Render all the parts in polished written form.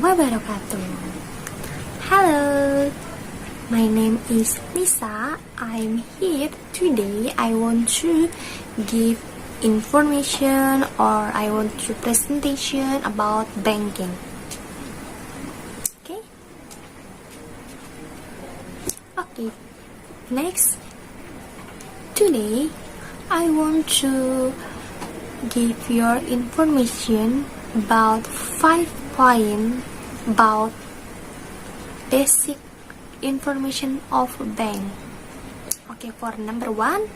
wabarakatuh. Hello, my name is Lisa. I'm here today. I want to give information or I want to presentation about banking. Okay. Next, today I want to give your information about 5 points about basic information of bank. Okay, for number 1,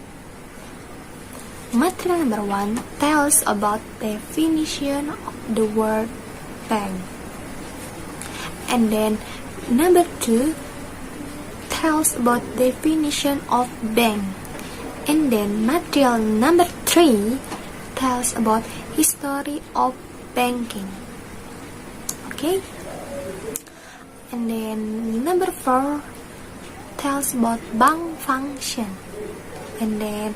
material number 1 tells about definition of the word bank, and then number 2 tells about definition of bank, and then material number 3 tells about history of banking. Okay, and then number 4 tells about bank function, and then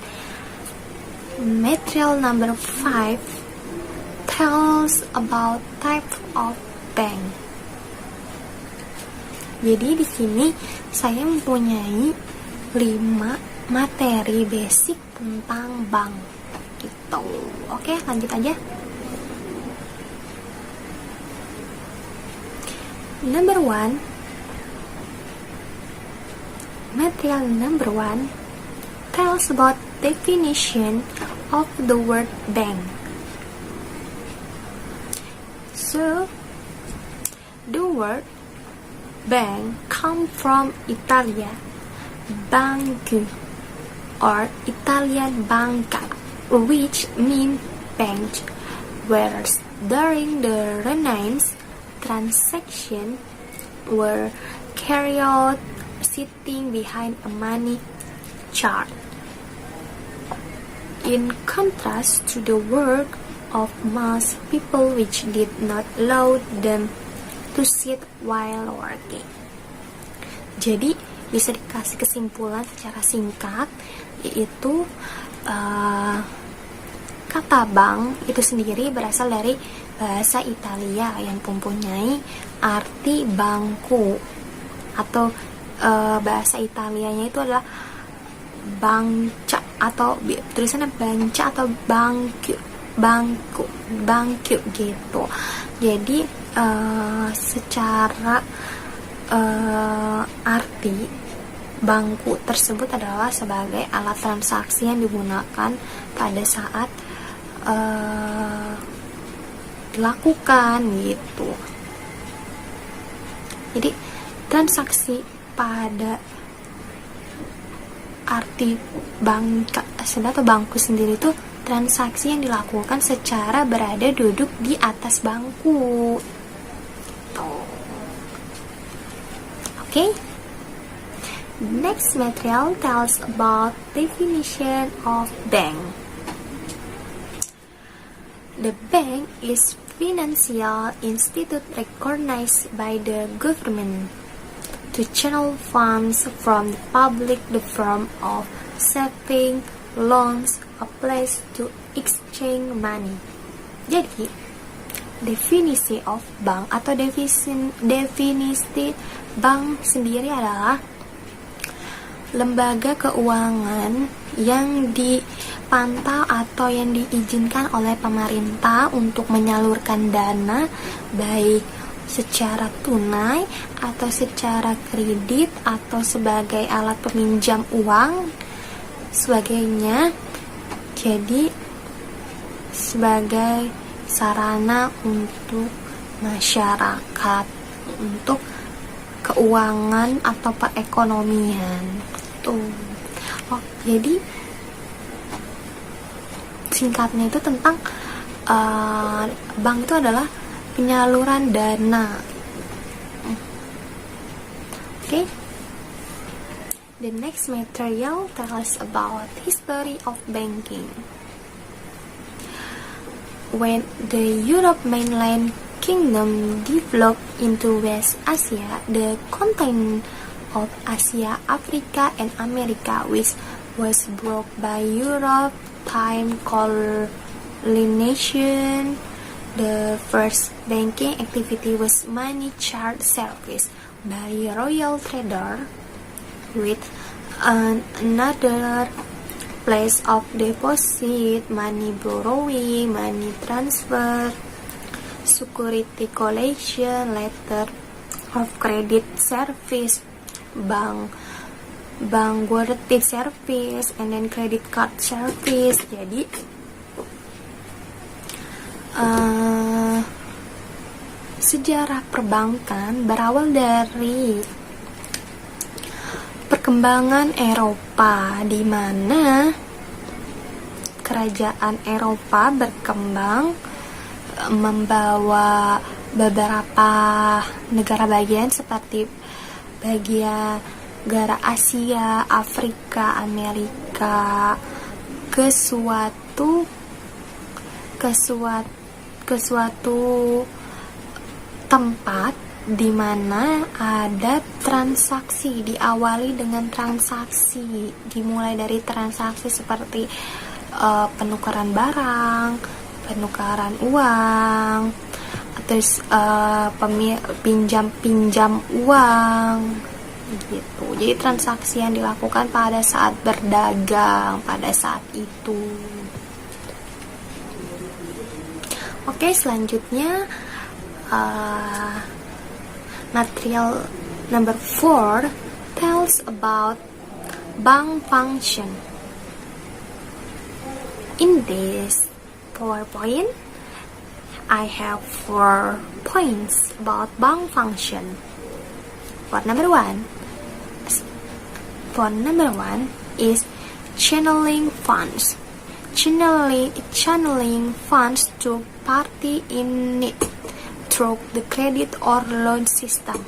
material number 5 tells about type of bank. Jadi di sini saya mempunyai 5 materi basic tentang bank gitu. Oke, lanjut aja. Number 1, material number 1 tells about definition of the word bank. So, the word bank come from Italia, banco, or Italian banca, which means bank, whereas during the Renaissance, transactions were carried out sitting behind a money chart. In contrast to the work of most people which did not allow them to sit while working. Jadi bisa dikasih kesimpulan secara singkat, yaitu kata bank itu sendiri berasal dari bahasa Italia yang mempunyai arti bangku, atau bahasa Italianya itu adalah banca, atau tulisannya banca atau bangku gitu. Jadi secara arti bangku tersebut adalah sebagai alat transaksi yang digunakan pada saat dilakukan gitu. Jadi transaksi pada arti bank atau bangku sendiri itu transaksi yang dilakukan secara berada duduk di atas bangku. Okay. Next material tells about definition of bank. The bank is financial institute recognized by the government to channel funds from the public, the form of saving, loans, a place to exchange money. Jadi, definisi of bank atau definisi bank sendiri adalah lembaga keuangan yang dipantau atau yang diizinkan oleh pemerintah untuk menyalurkan dana baik secara tunai atau secara kredit atau sebagai alat peminjam uang sebagainya. Jadi sebagai sarana untuk masyarakat, untuk keuangan atau perekonomian tuh. Jadi singkatnya itu tentang bank itu adalah penyaluran dana. Okay. The next material tells about history of banking. When the Europe mainland kingdom developed into West Asia, the continent of Asia, Africa, and America, which was brought by Europe, time colonization, The first banking activity was money chart service by Royal Trader, with another place of deposit, money borrowing, money transfer, security collection, letter of credit service, bank guarantee service, and then credit card service. Jadi sejarah perbankan berawal dari perkembangan Eropa, di mana kerajaan Eropa berkembang membawa beberapa negara bagian seperti bagian negara Asia, Afrika, Amerika ke suatu tempat di mana ada transaksi, diawali dengan transaksi, dimulai dari transaksi seperti penukaran barang, penukaran uang, terus pinjam uang gitu. Jadi transaksi yang dilakukan pada saat berdagang pada saat itu. Oke, selanjutnya material number 4 tells about bank function. In this PowerPoint, I have 4 points about bank function. Point number one is channeling funds. Channeling funds to party in need through the credit or loan system.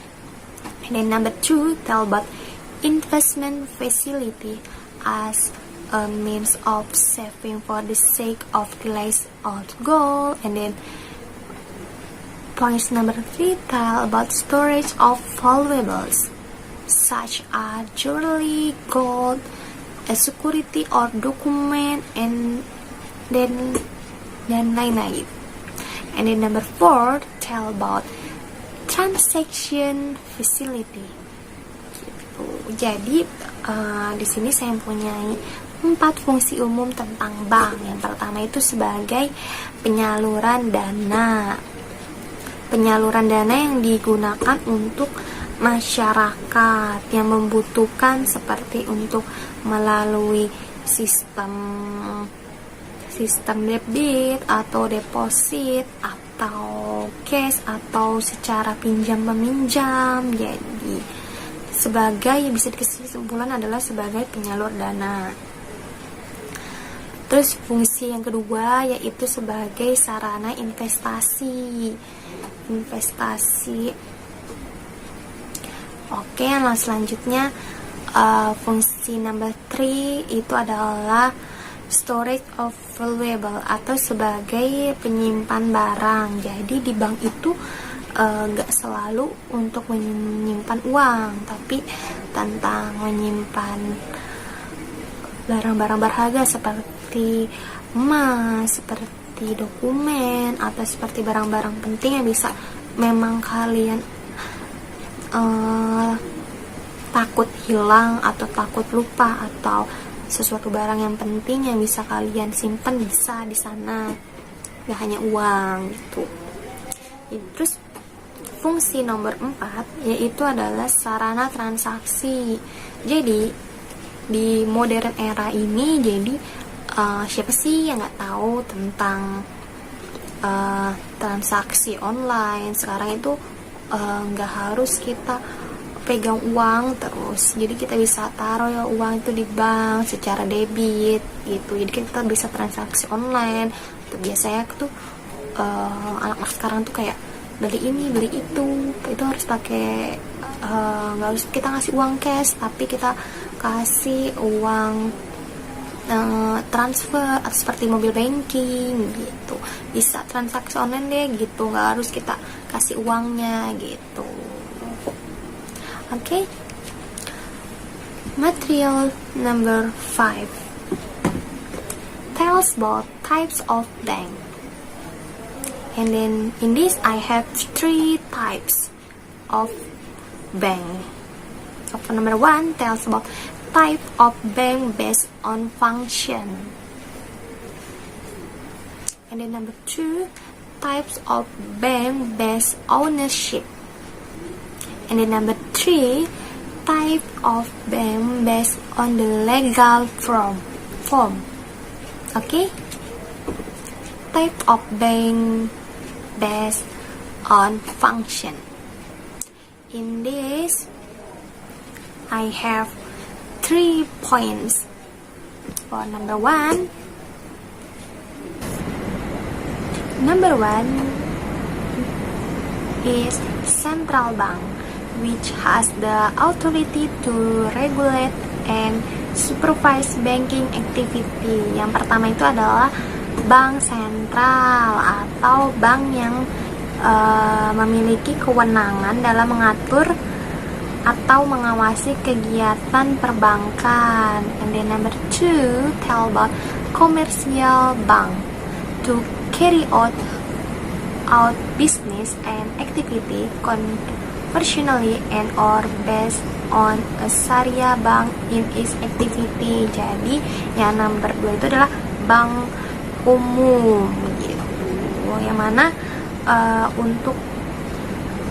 And then number 2 tell about investment facility as a means of saving for the sake of delays or goal. And then point number 3 tell about storage of valuables such as jewelry, gold, a security or document, and then lain-lain. And then number 4 tell about transaction facility. Gitu. Jadi di sini saya mempunyai 4 fungsi umum tentang bank. Yang pertama itu sebagai penyaluran dana. Penyaluran dana yang digunakan untuk masyarakat yang membutuhkan, seperti untuk melalui sistem debit atau deposit atau cash atau secara pinjam meminjam. Jadi sebagai, bisa dikasih kesimpulan adalah sebagai penyalur dana. Terus fungsi yang kedua yaitu sebagai sarana investasi. Oke, nah selanjutnya fungsi number 3 itu adalah storage of valuable atau sebagai penyimpan barang. Jadi di bank itu nggak selalu untuk menyimpan uang, tapi tentang menyimpan barang-barang berharga seperti emas, seperti dokumen, atau seperti barang-barang penting yang bisa memang kalian takut hilang atau takut lupa, atau sesuatu barang yang penting yang bisa kalian simpan bisa di sana, nggak hanya uang gitu. Terus fungsi nomor 4 yaitu adalah sarana transaksi. Jadi di modern era ini, jadi siapa sih yang nggak tahu tentang transaksi online? Sekarang itu nggak harus kita pegang uang terus, jadi kita bisa taruh ya uang itu di bank secara debit gitu. Jadi kita bisa transaksi online. Biasanya tuh anak-anak sekarang tuh kayak beli ini beli itu harus pakai nggak harus kita ngasih uang cash, tapi kita kasih uang transfer atau seperti mobile banking gitu. Bisa transaksi online deh gitu, nggak harus kita kasih uangnya gitu. Oke. Material number 5 tells about types of bank. And then in this I have 3 types of bank. So number 1 tells about type of bank based on function. And then number 2, types of bank based ownership. And then number 3, type of bank based on the legal form. Okay? Type of bank based on function. In this, I have 3 points. For number 1 is central bank, which has the authority to regulate and supervise banking activity. Yang pertama itu adalah bank sentral atau bank yang memiliki kewenangan dalam mengatur atau mengawasi kegiatan perbankan. And then number 2 tell about commercial bank to carry out business and activity conventionally and or based on a Sharia bank in its activity. Jadi yang number 2 itu adalah bank umum gitu. Yang mana untuk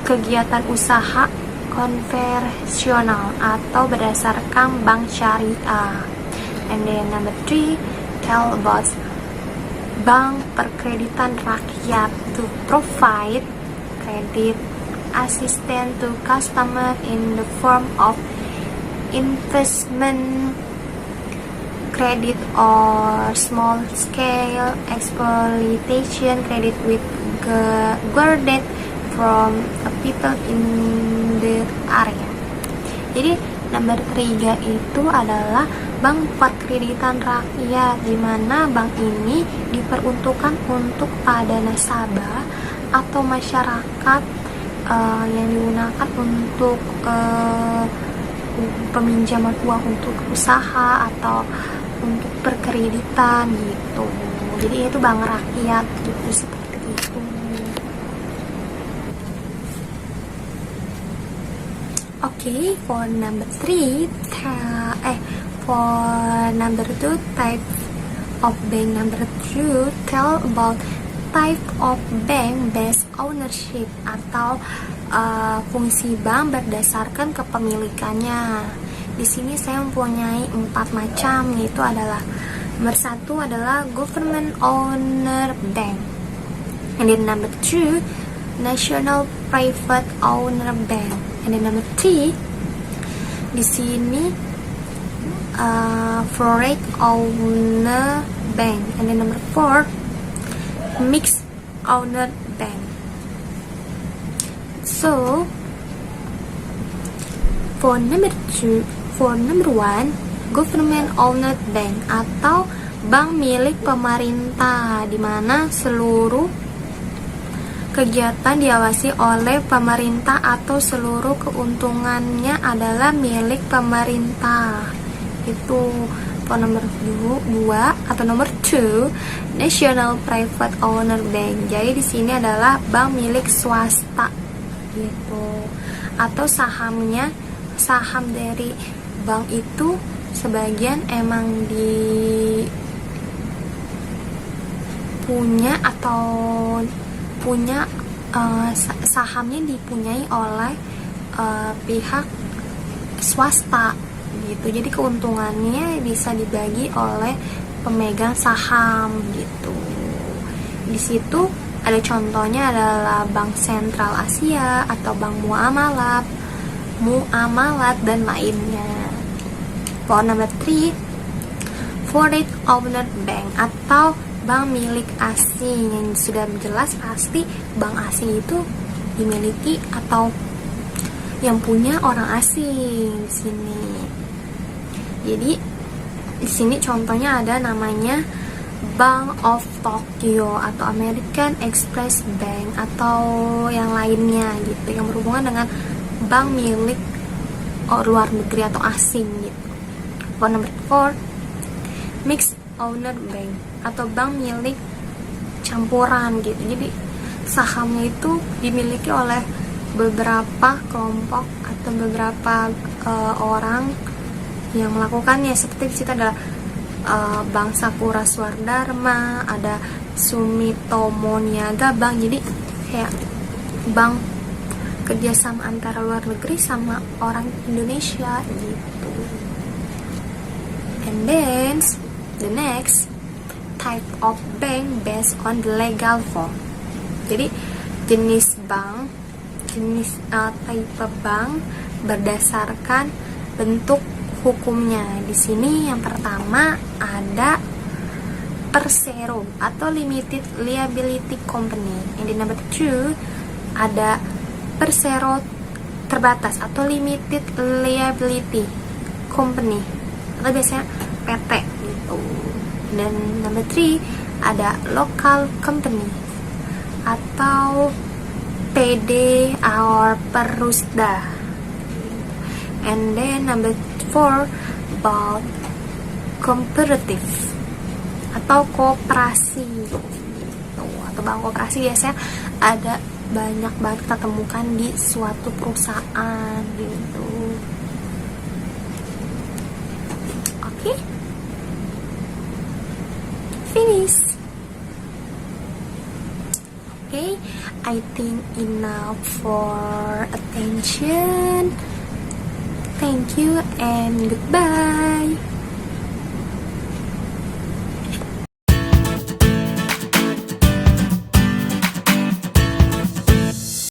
kegiatan usaha konvensional atau berdasarkan bank syariah. And then number 3 tell about bank perkreditan rakyat to provide credit assistance to customer in the form of investment credit or small scale exploitation credit with guarded from people in the area. Jadi nomor 3 itu adalah bank perkreditan rakyat, di mana bank ini diperuntukkan untuk pada nasabah atau masyarakat yang digunakan untuk peminjaman uang untuk usaha atau untuk perkreditan gitu. Jadi itu bank rakyat gitu, seperti itu. Okay, for number 2 type of bank number 2 tell about type of bank based ownership atau fungsi bank berdasarkan kepemilikannya. Di sini saya mempunyai 4 macam, yaitu adalah nomor 1 adalah government owner bank, and then number 2 national private owner bank, and then number 3 di sini foreign owner bank, and then number 4 mixed owner bank. So for number 1 government owned bank atau bank milik pemerintah, di mana seluruh kegiatan diawasi oleh pemerintah atau seluruh keuntungannya adalah milik pemerintah. Itu for nomor 2 atau nomor 2 national private owner bank. Jadi di sini adalah bank milik swasta gitu. Atau saham dari bank itu sebagian emang sahamnya dipunyai oleh pihak swasta gitu. Jadi keuntungannya bisa dibagi oleh pemegang saham gitu. Di situ ada contohnya adalah Bank Sentral Asia atau Bank Muamalat dan lainnya. For number 3 foreign owner bank atau bank milik asing, yang sudah jelas pasti bank asing itu dimiliki atau yang punya orang asing di sini. Jadi di sini contohnya ada namanya Bank of Tokyo atau American Express Bank atau yang lainnya gitu, yang berhubungan dengan bank milik luar negeri atau asing gitu. For number 4 mixed owner bank atau bank milik campuran gitu. Jadi sahamnya itu dimiliki oleh beberapa kelompok atau beberapa orang yang melakukannya. Seperti di situ adalah Bank Sakura Swardarma, ada Sumitomo Niaga Bank. Jadi kayak bank kerjasama antara luar negeri sama orang Indonesia gitu. And then the next type of bank based on the legal form. Jadi jenis bank, type bank berdasarkan bentuk hukumnya. Di sini yang pertama ada Persero atau Limited Liability Company. Yang di number 2 ada Persero terbatas atau Limited Liability Company atau biasanya PT gitu. Dan number 3 ada Local Company atau PD or Perusda. And then number 4 about cooperative atau koperasi gitu. Atau bank koperasi biasanya ada banyak banget kita temukan di suatu perusahaan gitu. Oke, finish. Okay, I think enough for attention. Thank you and goodbye.